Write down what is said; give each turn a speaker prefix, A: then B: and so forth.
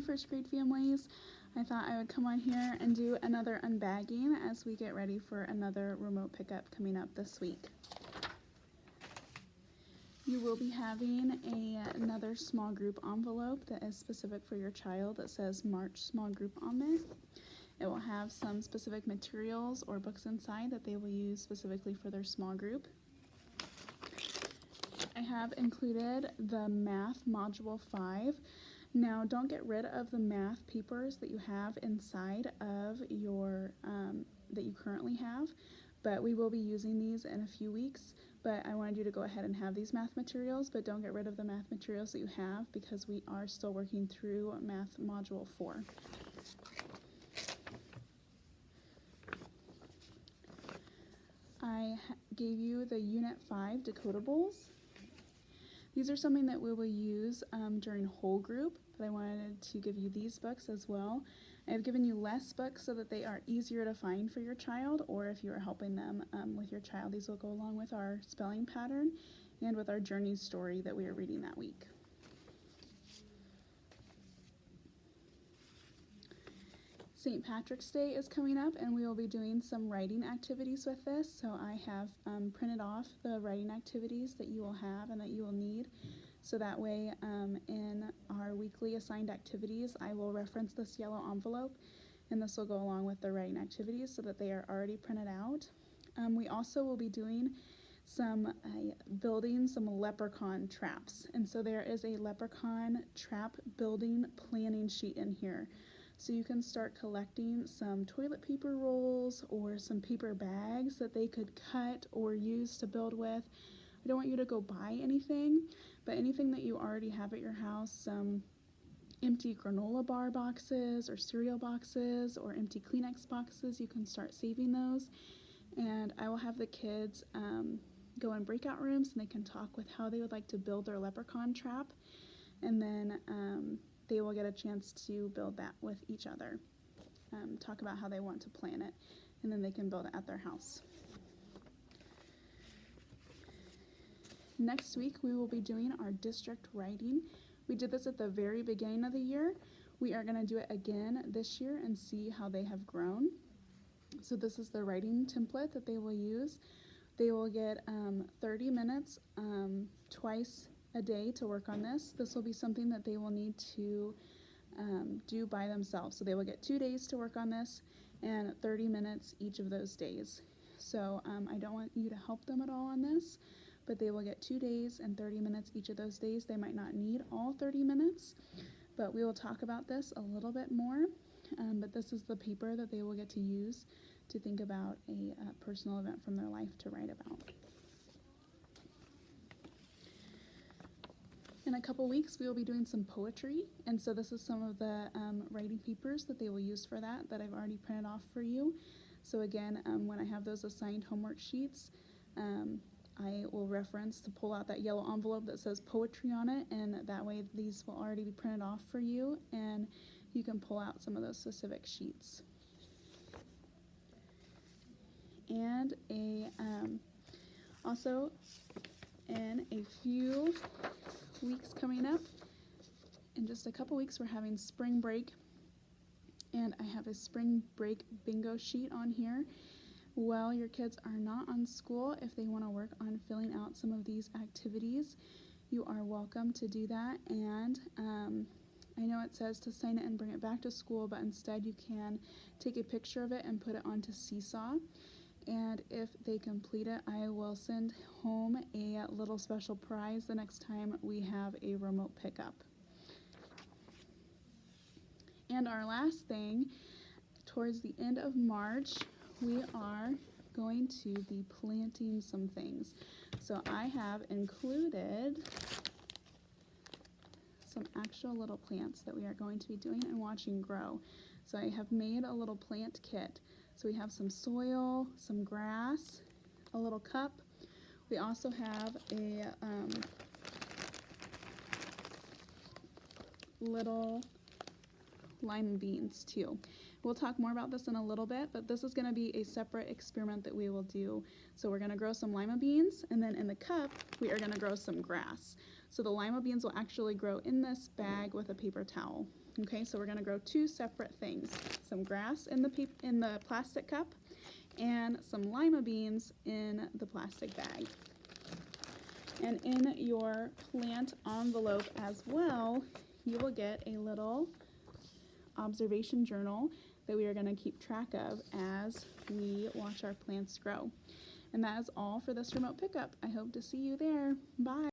A: first grade families. I thought I would come on here and do another unbagging as we get ready for another remote pickup coming up this week. You will be having another small group envelope that is specific for your child that says March Small Group on it. It will have some specific materials or books inside that they will use specifically for their small group. I have included the Math Module 5. Now, don't get rid of the math papers that you have inside of your, that you currently have, but we will be using these in a few weeks. But I wanted you to go ahead and have these math materials, but don't get rid of the math materials that you have because we are still working through Math Module 4. I gave you the Unit 5 Decodables. These are something that we will use during whole group, but I wanted to give you these books as well. I've given you less books so that they are easier to find for your child, or if you are helping them with your child, these will go along with our spelling pattern and with our journey story that we are reading that week. St. Patrick's Day is coming up, and we will be doing some writing activities with this. So I have printed off the writing activities that you will have and that you will need. So that way in our weekly assigned activities, I will reference this yellow envelope, and this will go along with the writing activities so that they are already printed out. We also will be doing some building some leprechaun traps. And so there is a leprechaun trap building planning sheet in here. So you can start collecting some toilet paper rolls or some paper bags that they could cut or use to build with. I don't want you to go buy anything, but anything that you already have at your house, some empty granola bar boxes or cereal boxes or empty Kleenex boxes, you can start saving those. And I will have the kids go in breakout rooms and they can talk with how they would like to build their leprechaun trap. And then they will get a chance to build that with each other, talk about how they want to plan it, and then they can build it at their house. Next week, we will be doing our district writing. We did this at the very beginning of the year. We are going to do it again this year and see how they have grown. So this is the writing template that they will use. They will get 30 minutes twice a day to work on this. This will be something that they will need to do by themselves. So they will get 2 days to work on this and 30 minutes each of those days. So I don't want you to help them at all on this, but they will get 2 days and 30 minutes each of those days. They might not need all 30 minutes, but we will talk about this a little bit more. But this is the paper that they will get to use to think about a personal event from their life to write about. In a couple weeks, we will be doing some poetry, and so this is some of the writing papers that they will use for that I've already printed off for you. So again, when I have those assigned homework sheets, I will reference to pull out that yellow envelope that says poetry on it, and that way these will already be printed off for you, and you can pull out some of those specific sheets. And also in a few weeks coming up, in just a couple weeks, we're having spring break, and I have a spring break bingo sheet on here. While your kids are not on school, if they want to work on filling out some of these activities, you are welcome to do that. And I know it says to sign it and bring it back to school, but instead you can take a picture of it and put it onto Seesaw. And if they complete it, I will send home a little special prize the next time we have a remote pickup. And our last thing, towards the end of March, we are going to be planting some things. So I have included some actual little plants that we are going to be doing and watching grow. So I have made a little plant kit. So we have some soil, some grass, a little cup. We also have a little lima beans too. We'll talk more about this in a little bit, but this is going to be a separate experiment that we will do. So we're going to grow some lima beans, and then in the cup we are going to grow some grass. So the lima beans will actually grow in this bag with a paper towel. Okay, so we're going to grow two separate things, some grass in the plastic cup and some lima beans in the plastic bag. And in your plant envelope as well, you will get a little observation journal that we are going to keep track of as we watch our plants grow. And that is all for this remote pickup. I hope to see you there. Bye.